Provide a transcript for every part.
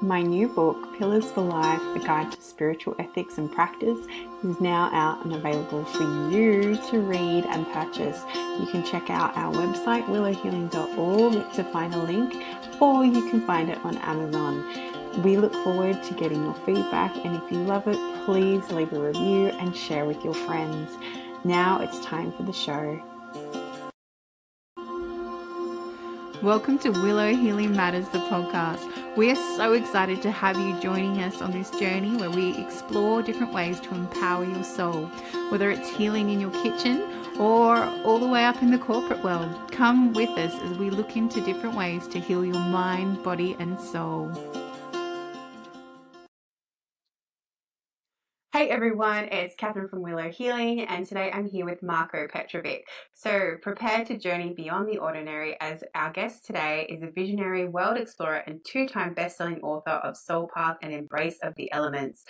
My new book, Pillars for Life, A Guide to Spiritual Ethics and Practice, is now out and available for you to read and purchase. You can check out our website, willowhealing.org, to find a link, or you can find it on Amazon. We look forward to getting your feedback, and if you love it, please leave a review and share with your friends. Now it's time for the show. Welcome to Willow Healing Matters, the podcast. We are so excited to have you joining us on this journey where we explore different ways to empower your soul, whether it's healing in your kitchen or all the way up in the corporate world. Come with us as we look into different ways to heal your mind, body, and soul. Hey everyone, it's Catherine from Willow Healing, and today I'm here with Marko Petrovic. So prepare to journey beyond the ordinary, as our guest today is a visionary world explorer and two-time best-selling author of Soul Path and Embrace of the Elements.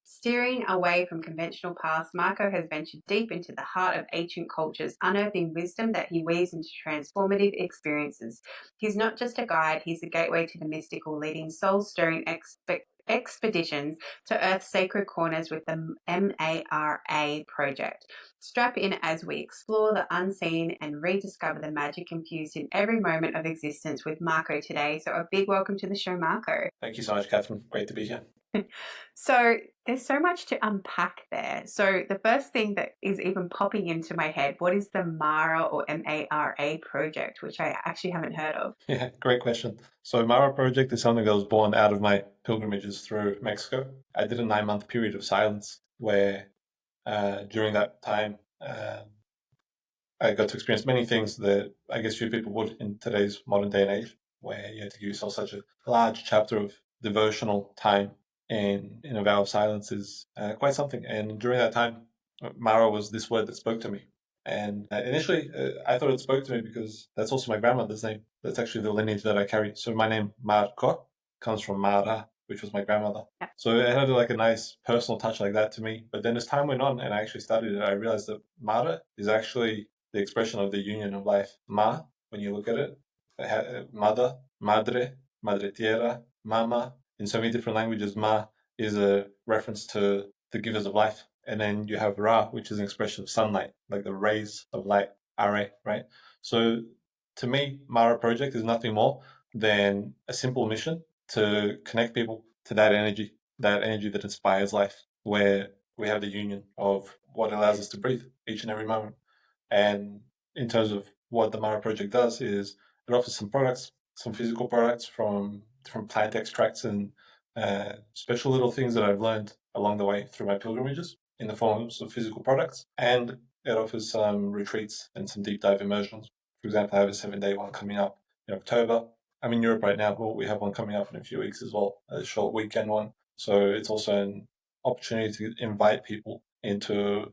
Steering away from conventional paths, Marko has ventured deep into the heart of ancient cultures, unearthing wisdom that he weaves into transformative experiences. He's not just a guide, he's a gateway to the mystical, leading soul-stirring expeditions to Earth's sacred corners with the MARA project. Strap in as we explore the unseen and rediscover the magic infused in every moment of existence with Marko today. So a big welcome to the show, Marko. Thank you so much, Catherine. Great to be here. So there's so much to unpack there. So the first thing that is even popping into my head, what is the MARA or MARA project, which I actually haven't heard of? Yeah, great question. So Mara project is something that was born out of my pilgrimages through Mexico. I did a 9-month period of silence where during that time I got to experience many things that I guess few people would in today's modern day and age, where you had to give yourself such a large chapter of devotional time in a vow of silence is quite something. And during that time, Mara was this word that spoke to me. And initially, I thought it spoke to me because that's also my grandmother's name. That's actually the lineage that I carry. So my name, Marko, comes from Mara, which was my grandmother. Yeah. So it had like a nice personal touch like that to me. But then as time went on and I actually studied it, I realized that Mara is actually the expression of the union of life. Ma, when you look at it, mother, madre, madre tierra, mama. In so many different languages, ma is a reference to the givers of life. And then you have Ra, which is an expression of sunlight, like the rays of light, Are, right? So to me, Mara Project is nothing more than a simple mission to connect people to that energy that inspires life, where we have the union of what allows us to breathe each and every moment. And in terms of what the Mara Project does is it offers some products, some physical products from plant extracts and special little things that I've learned along the way through my pilgrimages in the forms of physical products. And it offers some retreats and some deep dive immersions. For example, I have a 7-day one coming up in October. I'm in Europe right now, but we have one coming up in a few weeks as well, a short weekend one. So it's also an opportunity to invite people into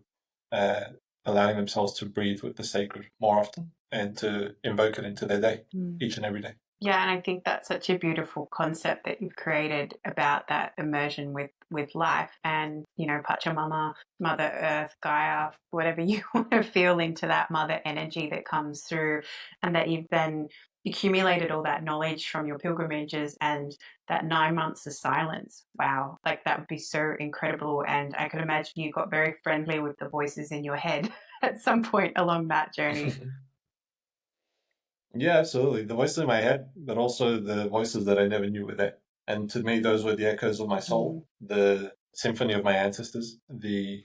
allowing themselves to breathe with the sacred more often and to invoke it into their day, each and every day. Yeah, and I think that's such a beautiful concept that you've created about that immersion with life and, you know, Pachamama, Mother Earth, Gaia, whatever you want to feel into that mother energy that comes through, and that you've then accumulated all that knowledge from your pilgrimages and that 9 months of silence. Wow, like that would be so incredible. And I could imagine you got very friendly with the voices in your head at some point along that journey. Yeah, absolutely. The voices in my head, but also the voices that I never knew were there. And to me, those were the echoes of my soul, the symphony of my ancestors, the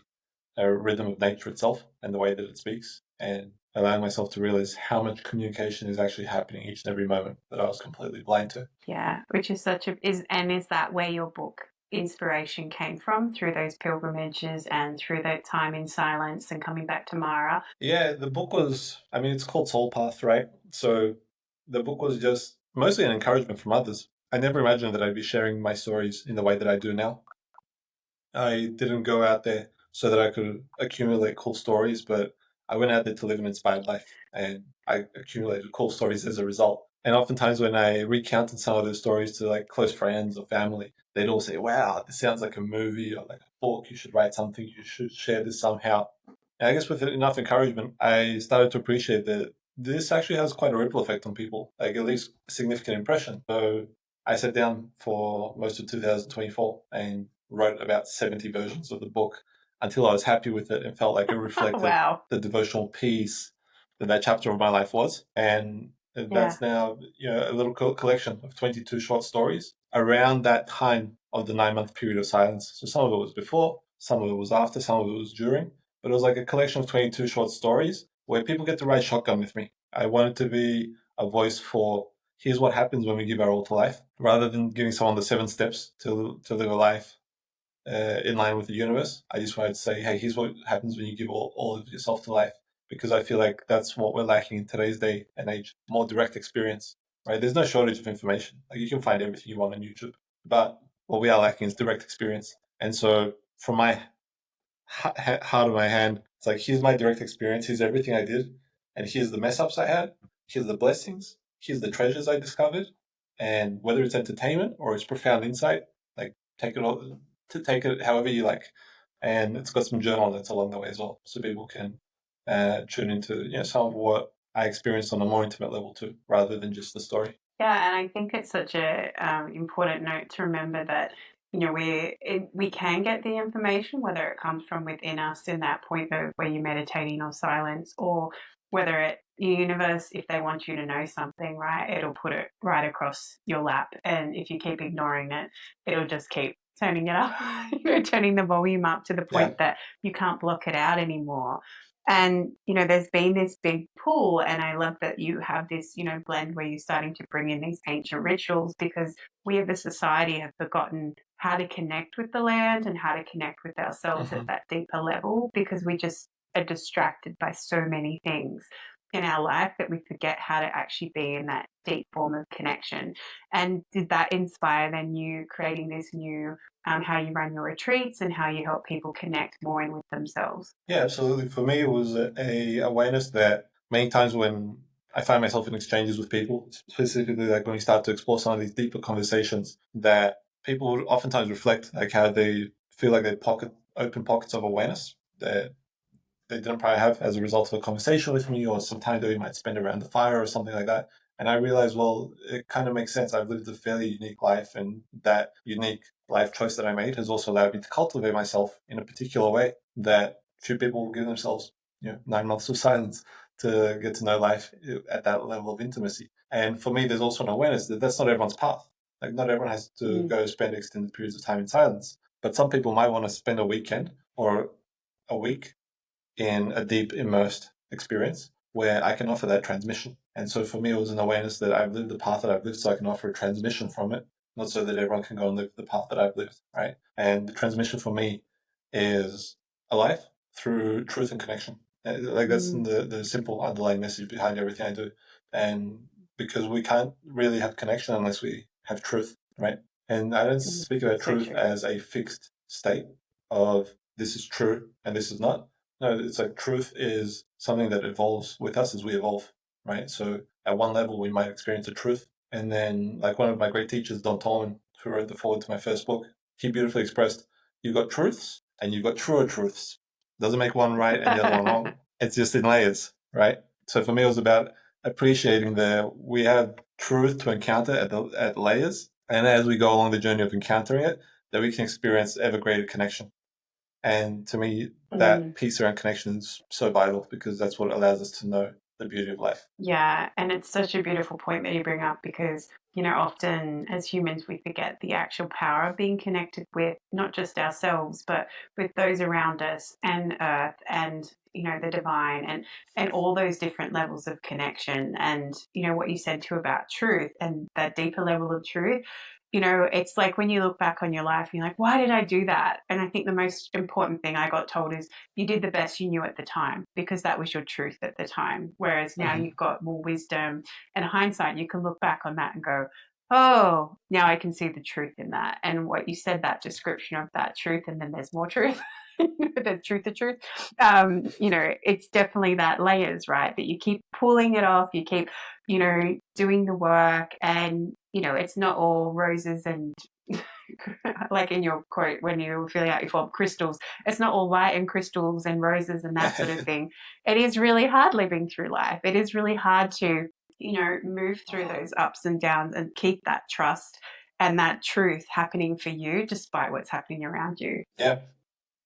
rhythm of nature itself and the way that it speaks, and allowing myself to realize how much communication is actually happening each and every moment that I was completely blind to. Yeah, which is is that where your book inspiration came from, through those pilgrimages and through that time in silence and coming back to Mara? Yeah, the book was, I mean, it's called Soul Path, right? So the book was just mostly an encouragement from others. I never imagined that I'd be sharing my stories in the way that I do now. I didn't go out there so that I could accumulate cool stories, but I went out there to live an inspired life, and I accumulated cool stories as a result. And oftentimes when I recounted some of those stories to like close friends or family, they'd all say, "Wow, this sounds like a movie or like a book. You should write something. You should share this somehow." And I guess with enough encouragement, I started to appreciate that this actually has quite a ripple effect on people, like at least a significant impression. So I sat down for most of 2024 and wrote about 70 versions of the book until I was happy with it and felt like it reflected Wow. the devotional piece that chapter of my life was. And Yeah. that's now, a little collection of 22 short stories around that time of the 9-month period of silence. So some of it was before, some of it was after, some of it was during, but it was like a collection of 22 short stories where people get to ride shotgun with me. I wanted to be a voice for here's what happens when we give our all to life, rather than giving someone the 7 steps to live a life in line with the universe. I just wanted to say, hey, here's what happens when you give all of yourself to life, because I feel like that's what we're lacking in today's day and age, more direct experience, right? There's no shortage of information. Like, you can find everything you want on YouTube, but what we are lacking is direct experience. And so from my heart of my hand, it's like, here's my direct experience, here's everything I did, and here's the mess ups I had, here's the blessings, here's the treasures I discovered. And whether it's entertainment or it's profound insight, like, take it however you like. And it's got some journal that's along the way as well, so people can tune into some of what I experienced on a more intimate level too, rather than just the story. Yeah, and I think it's such a important note to remember that we can get the information, whether it comes from within us in that point of where you're meditating or silence, or whether the universe, if they want you to know something, right, it'll put it right across your lap, and if you keep ignoring it, it'll just keep turning it up, turning the volume up to the Yeah. point that you can't block it out anymore. And, there's been this big pull, and I love that you have this, blend where you're starting to bring in these ancient rituals, because we as a society have forgotten how to connect with the land and how to connect with ourselves at that deeper level, because we just are distracted by so many things in our life that we forget how to actually be in that deep form of connection. And did that inspire then you creating this new how you run your retreats and how you help people connect more in with themselves? Yeah, absolutely. For me, it was a awareness that many times when I find myself in exchanges with people, specifically like when we start to explore some of these deeper conversations, that people would oftentimes reflect like how they feel like they open pockets of awareness that they didn't probably have as a result of a conversation with me or some time that we might spend around the fire or something like that. And I realized, well, it kind of makes sense. I've lived a fairly unique life, and that unique life choice that I made has also allowed me to cultivate myself in a particular way that few people will give themselves, 9 months of silence to get to know life at that level of intimacy. And for me, there's also an awareness that that's not everyone's path. Like, not everyone has to go spend extended periods of time in silence, but some people might want to spend a weekend or a week in a deep immersed experience where I can offer that transmission. And so for me, it was an awareness that I've lived the path that I've lived, so I can offer a transmission from it, not so that everyone can go and live the path that I've lived, right? And the transmission for me is a life through truth and connection. Like, that's the simple underlying message behind everything I do. And because we can't really have connection unless we have truth, right? And I don't speak about So truth true. as a fixed state of this is true and this is not. No, it's like truth is something that evolves with us as we evolve, right? So at one level, we might experience a truth. And then, like one of my great teachers, Don Tolman, who wrote the foreword to my first book, he beautifully expressed, you've got truths and you've got truer truths. Doesn't make one right and the other one wrong. It's just in layers, right? So for me, it was about appreciating that we have truth to encounter at layers. And as we go along the journey of encountering it, that we can experience ever greater connection. And to me, that piece around connection is so vital, because that's what allows us to know the beauty of life. Yeah, and it's such a beautiful point that you bring up, because, often as humans we forget the actual power of being connected with not just ourselves, but with those around us and earth and, the divine, and all those different levels of connection. And, what you said too about truth and that deeper level of truth, it's like when you look back on your life, you're like, why did I do that? And I think the most important thing I got told is you did the best you knew at the time, because that was your truth at the time. Whereas now you've got more wisdom and hindsight, you can look back on that and go, oh, now I can see the truth in that. And what you said, that description of that truth, and then there's more truth. The truth, the truth. It's definitely that layers, right? That you keep pulling it off, you keep, doing the work, and, it's not all roses and like in your quote when you were filling out your form, crystals. It's not all light and crystals and roses and that sort of thing. It is really hard living through life. It is really hard to, move through those ups and downs and keep that trust and that truth happening for you despite what's happening around you. Yeah,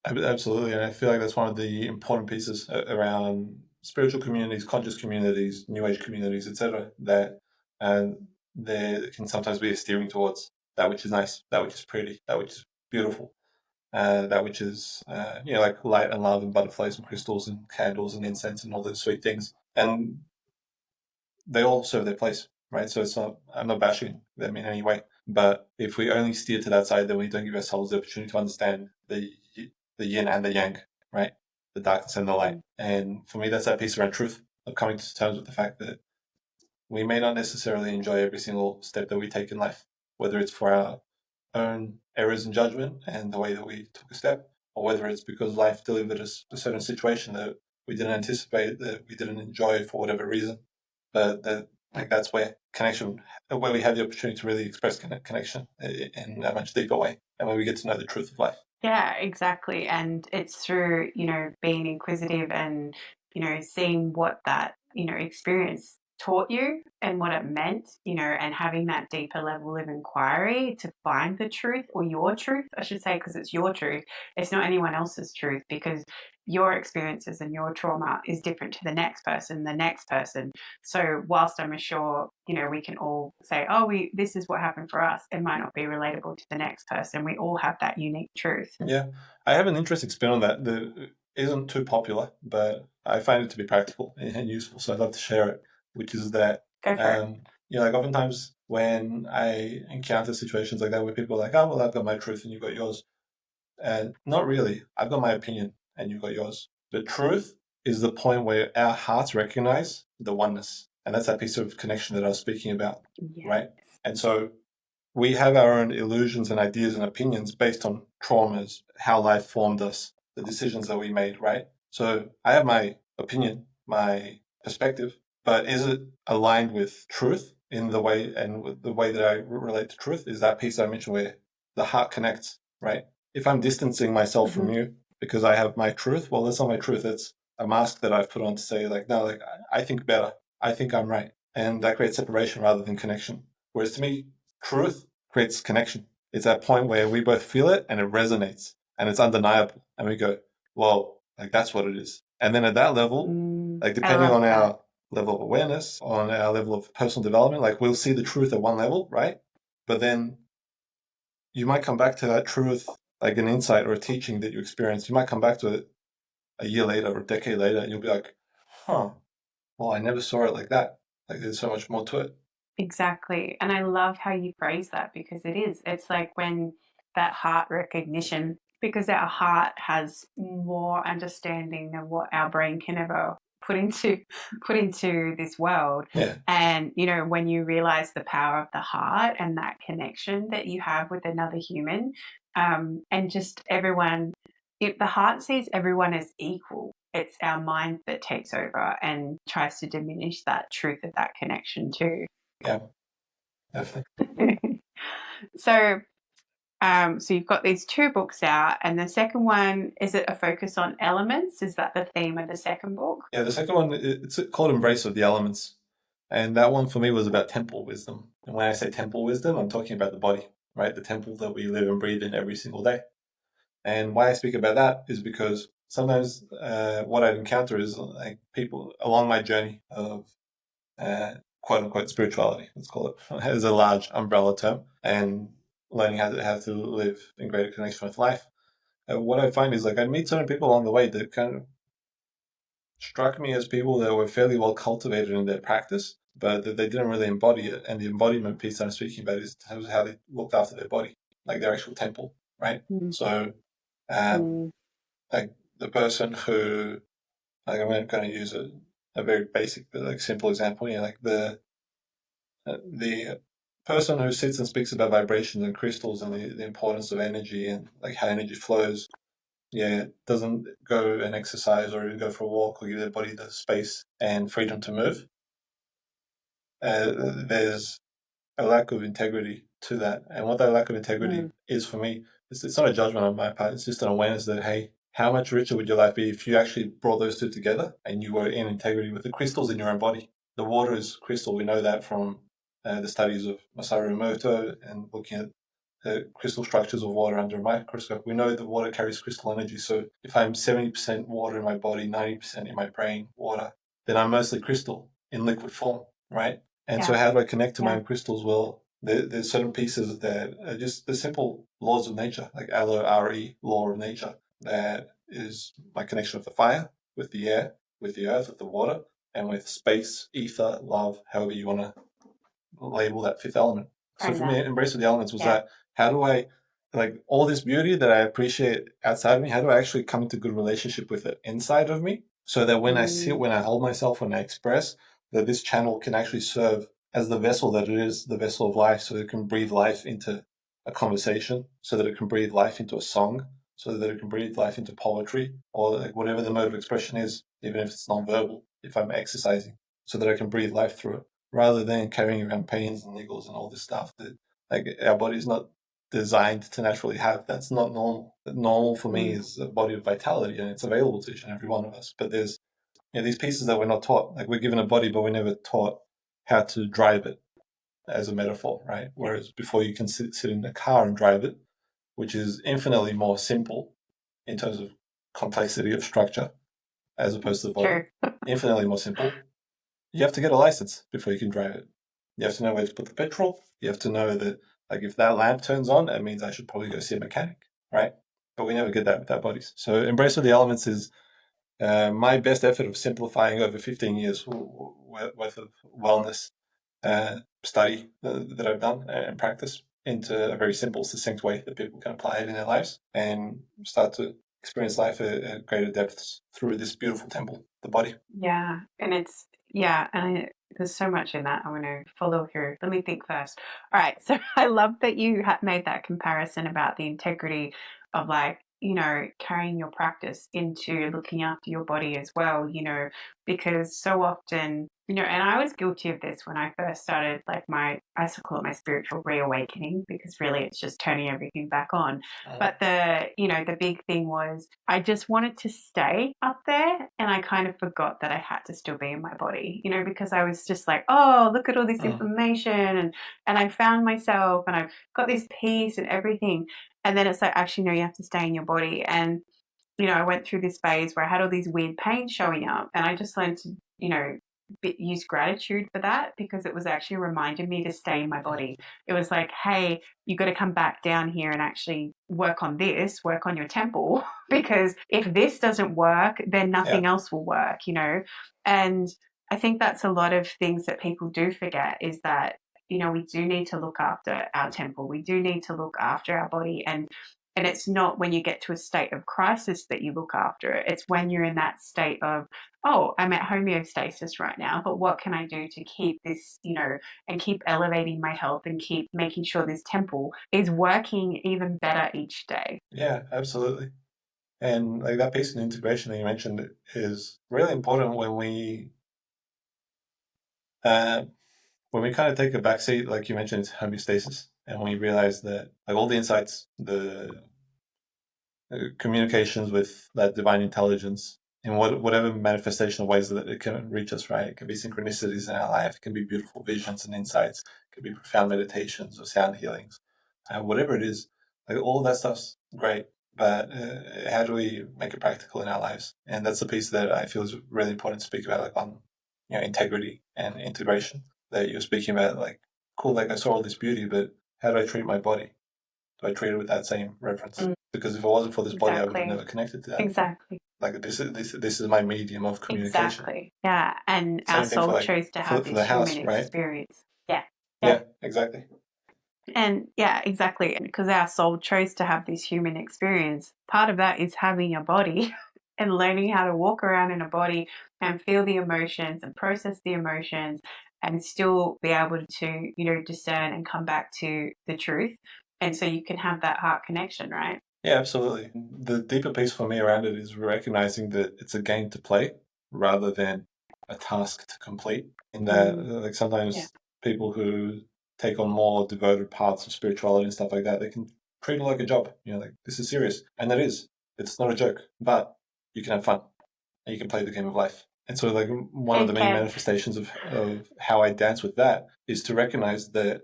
absolutely. And I feel like that's one of the important pieces around spiritual communities, conscious communities, new age communities, etc. That there can sometimes be a steering towards that which is nice, that which is pretty, that which is beautiful, that which is like light and love and butterflies and crystals and candles and incense and all those sweet things. And they all serve their place, right? So I'm not bashing them in any way. But if we only steer to that side, then we don't give ourselves the opportunity to understand the yin and the yang, right? The darkness and the light. And for me, that's that piece around truth, of coming to terms with the fact that we may not necessarily enjoy every single step that we take in life, whether it's for our own errors in judgment and the way that we took a step, or whether it's because life delivered us a certain situation that we didn't anticipate, that we didn't enjoy for whatever reason. But that's where connection, where we have the opportunity to really express connection in a much deeper way, and where we get to know the truth of life. Yeah, exactly. And it's through, being inquisitive and, seeing what that, experience taught you and what it meant, and having that deeper level of inquiry to find the truth, or your truth, I should say, because it's your truth. It's not anyone else's truth, because your experiences and your trauma is different to the next person, the next person. So whilst I'm sure, we can all say, oh, this is what happened for us, it might not be relatable to the next person. We all have that unique truth. Yeah, I have an interesting spin on that that isn't too popular, but I find it to be practical and useful, so I'd love to share it, which is that, Go for it. like oftentimes when I encounter situations like that where people are like, oh, well, I've got my truth and you've got yours. And not really. I've got my opinion and you've got yours. The truth is the point where our hearts recognize the oneness. And that's that piece of connection that I was speaking about, Yes. right? And so we have our own illusions and ideas and opinions based on traumas, how life formed us, the decisions that we made, right? So I have my opinion, my perspective, but is it aligned with truth in the way, and the way that I relate to truth is that piece I mentioned where the heart connects, right? If I'm distancing myself from you because I have my truth, well, that's not my truth. It's a mask that I've put on to say, like, no, like, I think better. I think I'm right. And that creates separation rather than connection. Whereas to me, truth creates connection. It's that point where we both feel it and it resonates and it's undeniable. And we go, well, like, that's what it is. And then at that level, like, depending on our level of awareness, on our level of personal development, like, we'll see the truth at one level, right? But then you might come back to that truth, like an insight or a teaching that you experienced. You might come back to it a year later or a decade later, and you'll be like, huh, well, I never saw it like that. Like, there's so much more to it. Exactly. And I love how you phrase that, because it is. It's like when that heart recognition, because our heart has more understanding than what our brain can ever put into this world. Yeah. And when you realize the power of the heart and that connection that you have with another human, and just everyone, if the heart sees everyone as equal, it's our mind that takes over and tries to diminish that truth of that connection too. Yeah, definitely. So you've got these two books out, and the second one, is it a focus on elements? Is that the theme of the second book? Yeah, the second one, it's called Embrace of the Elements. And that one for me was about temple wisdom. And when I say temple wisdom, I'm talking about the body, right? The temple that we live and breathe in every single day. And why I speak about that is because sometimes what I'd encounter is like people along my journey of quote unquote spirituality, let's call it, as a large umbrella term, and learning how to live in greater connection with life. What I find is like I meet certain people along the way that kind of struck me as people that were fairly well cultivated in their practice, but that they didn't really embody it. And the embodiment piece I'm speaking about is how they looked after their body, like their actual temple, right? So, like the person who, like I'm going to use a very basic but like simple example, like the person who sits and speaks about vibrations and crystals and the importance of energy and like how energy flows, doesn't go and exercise or go for a walk or give their body the space and freedom to move. There's a lack of integrity to that. And what that lack of integrity is for me, it's not a judgment on my part. It's just an awareness that, hey, how much richer would your life be if you actually brought those two together and you were in integrity with the crystals in your own body? The water is crystal. We know that from the studies of Masaru Emoto and looking at the crystal structures of water under a microscope, we know that water carries crystal energy. So if I'm 70% water in my body, 90% in my brain, water, then I'm mostly crystal in liquid form, right? And so how do I connect to my own crystals? Well, there's certain pieces that are just the simple laws of nature, like LORE, law of nature, that is my connection with the fire, with the air, with the earth, with the water, and with space, ether, love, however you want to label that fifth element. So for me, embrace of the elements was that how do I, like all this beauty that I appreciate outside of me, how do I actually come into good relationship with it inside of me? So that when I sit, when I hold myself, when I express, that this channel can actually serve as the vessel that it is, the vessel of life, so that it can breathe life into a conversation, so that it can breathe life into a song, so that it can breathe life into poetry, or like whatever the mode of expression is, even if it's non-verbal, if I'm exercising, so that I can breathe life through it, rather than carrying around pains and niggles and all this stuff that like our body's not designed to naturally have. That's not normal. Normal for me is a body of vitality, and it's available to each and every one of us. But there's these pieces that we're not taught. Like we're given a body, but we're never taught how to drive it, as a metaphor, right? Whereas before you can sit in a car and drive it, which is infinitely more simple in terms of complexity of structure as opposed to the body, infinitely more simple. You have to get a license before you can drive it. You have to know where to put the petrol. You have to know that, like, if that lamp turns on, that means I should probably go see a mechanic, right? But we never get that with our bodies. So embrace of the elements is my best effort of simplifying over 15 years worth of wellness study that I've done and practice into a very simple, succinct way that people can apply it in their lives and start to experience life at greater depths through this beautiful temple, the body. Yeah, and there's so much in that. I want to follow through. Let me think first. All right, so I love that you made that comparison about the integrity of, like, carrying your practice into looking after your body as well, because so often, and I was guilty of this when I first started, like, I still call it my spiritual reawakening, because really it's just turning everything back on. But the big thing was I just wanted to stay up there, and I kind of forgot that I had to still be in my body, because I was just like, oh, look at all this information, and I found myself, and I've got this peace and everything. And then it's like, actually, no, you have to stay in your body. And, I went through this phase where I had all these weird pains showing up, and I just learned to, use gratitude for that, because it was actually reminding me to stay in my body. It was like, hey, you got to come back down here and actually work on your temple, because if this doesn't work, then nothing else will work, And I think that's a lot of things that people do forget, is that, we do need to look after our temple. We do need to look after our body. And it's not when you get to a state of crisis that you look after it. It's when you're in that state of, oh, I'm at homeostasis right now, but what can I do to keep this, and keep elevating my health and keep making sure this temple is working even better each day? Yeah, absolutely. And like that piece of integration that you mentioned is really important when we kind of take a backseat, like you mentioned, it's homeostasis, and we realize that like all the insights, the communications with that divine intelligence in whatever manifestation of ways that it can reach us, right? It can be synchronicities in our life, it can be beautiful visions and insights, it can be profound meditations or sound healings, whatever it is. Like all that stuff's great, but how do we make it practical in our lives? And that's the piece that I feel is really important to speak about, like on integrity and integration that you're speaking about. Like, cool, like I saw all this beauty, but how do I treat my body? Do I treat it with that same reverence? Because if it wasn't for this body, I would have never connected to that. Exactly. Like this is my medium of communication. Exactly. Yeah. And Same our thing soul for chose to have for this the house, human right? experience. Yeah. Yeah, exactly. And yeah, exactly. Because our soul chose to have this human experience. Part of that is having a body and learning how to walk around in a body and feel the emotions and process the emotions, and still be able to, discern and come back to the truth. And so you can have that heart connection, right? Yeah, absolutely. The deeper piece for me around it is recognizing that it's a game to play rather than a task to complete. In that, like sometimes people who take on more devoted paths of spirituality and stuff like that, they can treat it like a job. Like this is serious, and it is. It's not a joke, but you can have fun and you can play the game of life. And so, like, one of the It main can. manifestations of how I dance with that is to recognize that,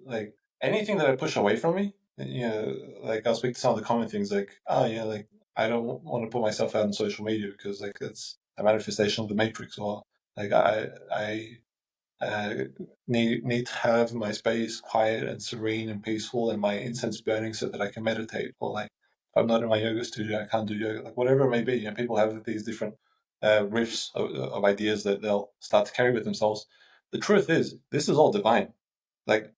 like, anything that I push away from me, like, I'll speak to some of the common things, like, oh, yeah, like, I don't want to put myself out on social media because, like, it's a manifestation of the matrix, or, like, I uh, need to have my space quiet and serene and peaceful and my incense burning so that I can meditate. Or, like, if I'm not in my yoga studio, I can't do yoga. Like, whatever it may be. People have these different riffs of ideas that they'll start to carry with themselves. The truth is, this is all divine. Like,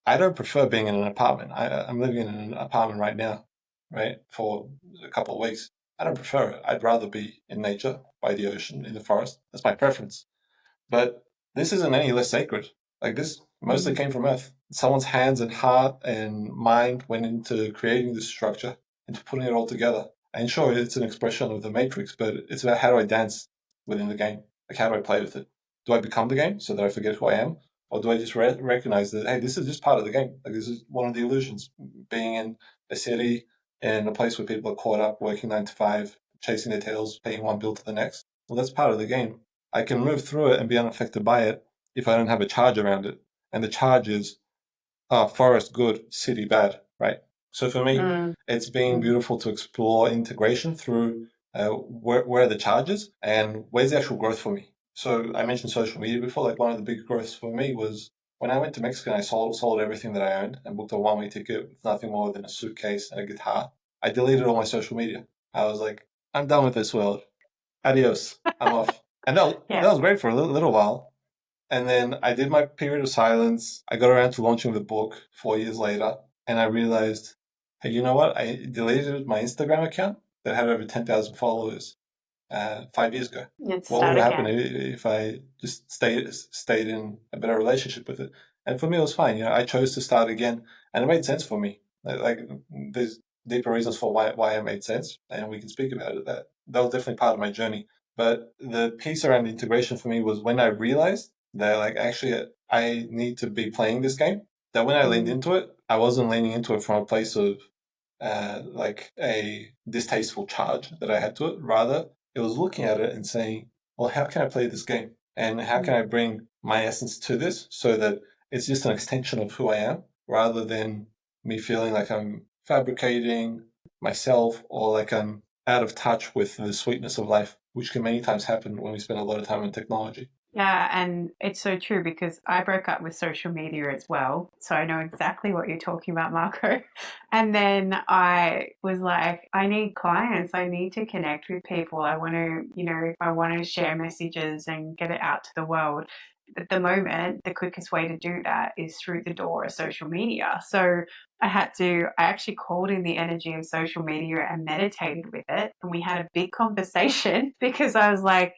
I don't prefer being in an apartment. I'm living in an apartment right now, right, for a couple of weeks. I don't prefer it. I'd rather be in nature, by the ocean, in the forest. That's my preference. But this isn't any less sacred. Like, this mostly came from Earth. Someone's hands and heart and mind went into creating this structure, into putting it all together. And sure, it's an expression of the Matrix, but it's about how do I dance within the game? Like, how do I play with it? Do I become the game so that I forget who I am? Or do I just recognize that, hey, this is just part of the game? Like, this is one of the illusions. Being in a city, in a place where people are caught up, working 9 to 5, chasing their tails, paying one bill to the next. Well, that's part of the game. I can move through it and be unaffected by it if I don't have a charge around it. And the charge is, forest good, city bad, right? So for me, it's been beautiful to explore integration through where are the charges and where's the actual growth for me. So I mentioned social media before. Like, one of the big growths for me was when I went to Mexico and I sold everything that I owned and booked a one-way ticket with nothing more than a suitcase and a guitar. I deleted all my social media. I was like, I'm done with this world. Adios. I'm off. And that Yeah. was great for a little while. And then I did my period of silence. I got around to launching the book 4 years later. And I realized, hey, you know what? I deleted my Instagram account that had over 10,000 followers 5 years ago. Let's What would start have happened again. if I just stayed in a better relationship with it? And for me, it was fine. I chose to start again, and it made sense for me. Like, there's deeper reasons for why it made sense, and we can speak about it. That was definitely part of my journey. But the piece around integration for me was when I realized that, like, actually I need to be playing this game. That when I leaned into it, I wasn't leaning into it from a place of like a distasteful charge that I had to it. Rather, it was looking at it and saying, well, how can I play this game? And how can I bring my essence to this so that it's just an extension of who I am rather than me feeling like I'm fabricating myself or like I'm out of touch with the sweetness of life, which can many times happen when we spend a lot of time in technology. Yeah, and it's so true because I broke up with social media as well. So I know exactly what you're talking about, Marco. And then I was like, I need clients. I need to connect with people. I want to, I want to share messages and get it out to the world. At the moment, the quickest way to do that is through the door of social media. So I actually called in the energy of social media and meditated with it. And we had a big conversation because I was like,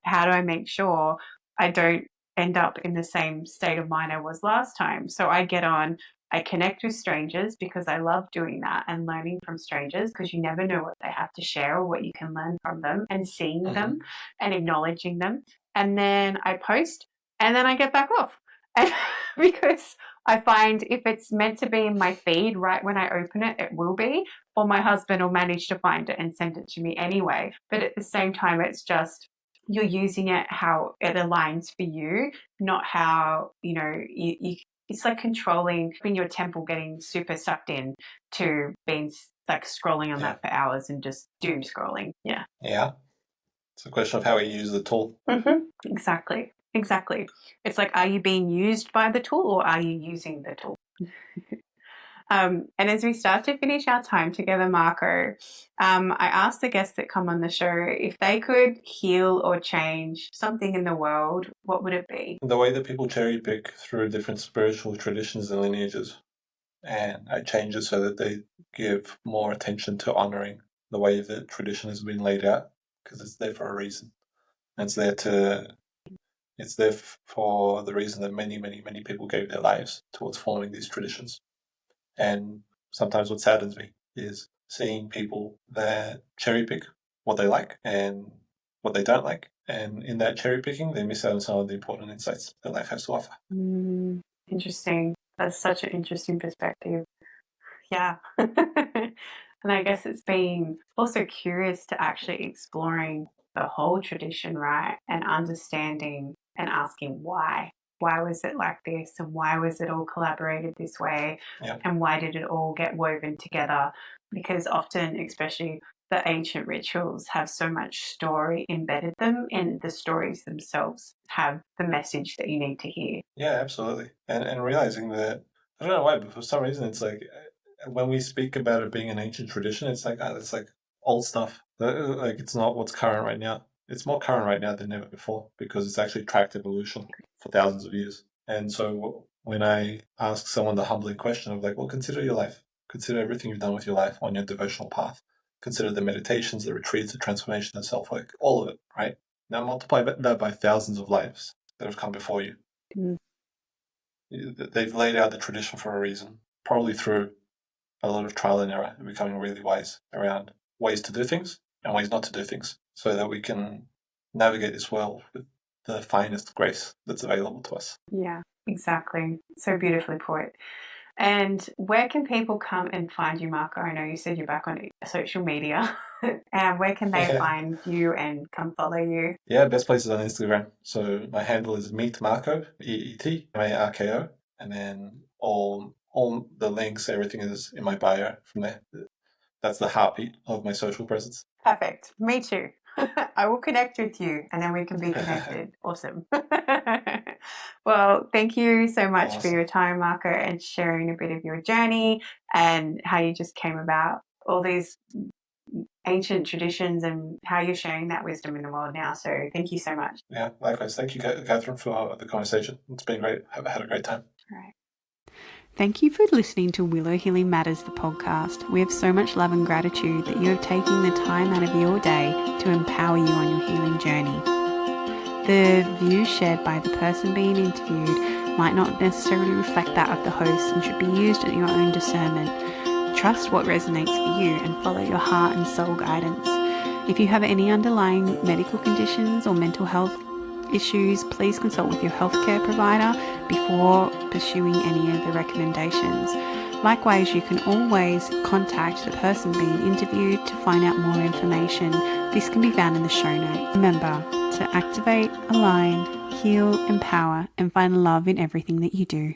how do I make sure I don't end up in the same state of mind I was last time? So I get on, I connect with strangers because I love doing that and learning from strangers because you never know what they have to share or what you can learn from them, and seeing them and acknowledging them. And then I post and then I get back off. And because I find if it's meant to be in my feed right when I open it, it will be, or my husband will manage to find it and send it to me anyway. But at the same time, it's just you're using it how it aligns for you, not how, it's like controlling in your temple, getting super sucked in to being like scrolling on Yeah. that for hours and just doom scrolling. Yeah. Yeah. It's a question of how we use the tool. Exactly. Exactly. It's like, are you being used by the tool or are you using the tool? And as we start to finish our time together, Marco, I asked the guests that come on the show if they could heal or change something in the world, what would it be? The way that people cherry pick through different spiritual traditions and lineages, and I change it so that they give more attention to honoring the way that tradition has been laid out, because it's there for a reason. And it's there for the reason that many, many, many people gave their lives towards following these traditions. And sometimes what saddens me is seeing people that cherry pick what they like and what they don't like. And in that cherry picking, they miss out on some of the important insights that life has to offer. Interesting. That's such an interesting perspective. Yeah. And I guess it's being also curious to actually exploring the whole tradition, right? And understanding and asking why. Why was it like this? And why was it all collaborated this way? Yeah. And why did it all get woven together? Because often, especially the ancient rituals, have so much story embedded them, and the stories themselves have the message that you need to hear. Yeah, absolutely. And realizing that, I don't know why, but for some reason it's like when we speak about it being an ancient tradition, it's like old stuff. Like it's not what's current right now. It's more current right now than ever before because it's actually tracked evolution for thousands of years. And so when I ask someone the humbling question of like, well, consider your life, consider everything you've done with your life on your devotional path, consider the meditations, the retreats, the transformation, the self work, all of it, right? Now multiply that by thousands of lives that have come before you. Mm. They've laid out the tradition for a reason, probably through a lot of trial and error and becoming really wise around ways to do things and ways not to do things so that we can navigate this world with the finest grace that's available to us. Yeah, exactly. So beautifully put. And where can people come and find you, Marko? I know you said you're back on social media. And where can they find you and come follow you? Yeah, best places on Instagram. So my handle is Meet Marko, EETMARKO, and then all the links, everything is in my bio from there. That's the heartbeat of my social presence. Perfect. Me too. I will connect with you and then we can be connected. Awesome. Well, thank you so much for your time, Marko, and sharing a bit of your journey and how you just came about all these ancient traditions and how you're sharing that wisdom in the world now. So thank you so much. Yeah, likewise. Thank you, Catherine, for the conversation. It's been great. I've had a great time. All right. Thank you for listening to Willow Healing Matters, the podcast. We have so much love and gratitude that you have taken the time out of your day to empower you on your healing journey. The views shared by the person being interviewed might not necessarily reflect that of the host and should be used at your own discernment. Trust what resonates for you and follow your heart and soul guidance. If you have any underlying medical conditions or mental health issues, please consult with your healthcare provider before pursuing any of the recommendations. Likewise, you can always contact the person being interviewed to find out more information. This can be found in the show notes. Remember to activate, align, heal, empower, and find love in everything that you do.